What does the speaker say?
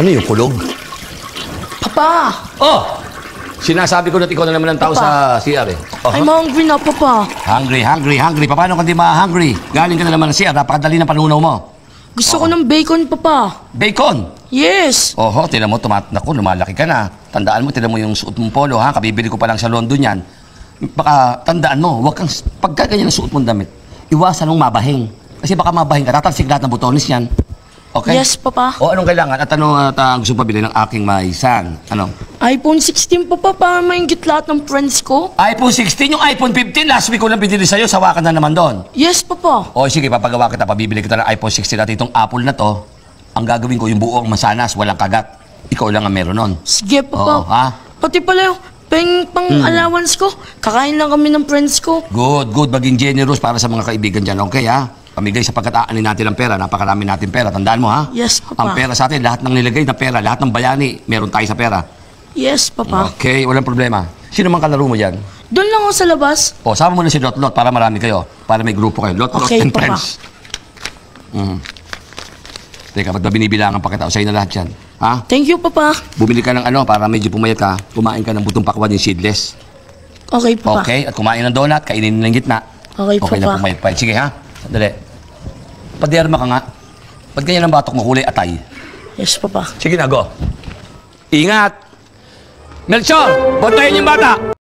Ano yung kulog? Papa! Oh! Sinasabi ko na ikaw na naman ang tao sa CR eh. I'm hungry na, Papa. Hungry. Paano ka di ma-hungry? Galing ka na naman ng CR, napakadali ng panunaw mo. Gusto ko ng bacon, Papa. Bacon? Yes. Oho, tinan mo, naku, lumalaki ka na. Tandaan mo, tinan mo yung suot mong polo, ha? Kabibili ko pa lang sa London yan. Baka tandaan mo, huwag kang, pagka ganyan ang suot mong damit, iwasan mong mabahing. Kasi baka mabahing ka, tatalsik lahat ng botones yan. Okay? Yes, Papa. O, anong kailangan? At ano gusto pabili ng aking maisan? Ano? iPhone 16, Papa, para maingit lahat ng friends ko. iPhone 16, yung iPhone 15, last week ko lang binili sa'yo, sawa ka na naman doon. Yes, Papa. O, sige, papagawa kita, pabibili kita ng iPhone 16 at itong Apple na to, ang gagawin ko, yung buong masanas, walang kagat. Ikaw lang ang meron nun. Sige, Papa. Oo, ha? Pati pala yung pang-allowance ko. Kakain lang kami ng friends ko. Good. Maging generous para sa mga kaibigan dyan, okay, ha? Pamigay sa pagkataanin natin ng pera, napakarami natin pera. Tandaan mo, ha? Yes, Papa. Ang pera sa atin, lahat ng nilagay na pera, lahat ng bayani, meron tayo sa pera. Yes, Papa. Okay, walang problema. Sino man kalaro mo dyan? Doon lang ako sa labas. O, sama mo na si Lot para marami kayo. Para may grupo kayo. Lot Okay, and Papa. friends. Teka, ba't ba binibilangan pa kita? O, sa'yo na lahat yan. Ha? Thank you, Papa. Bumili ka ng para medyo pumayat ka, kumain ka ng butong pakwan yung seedless. Okay, Papa. Okay? At kumain ng donut, kainin ng gitna. Okay, Okay Papa. na pumayat pa. Sige, ha? Sandali. Paderma ka nga. Ba't ganyan ang batok mo kulay atay? Yes, Papa. Sige na, go. Ingat! Melchor! Bantayan yung bata!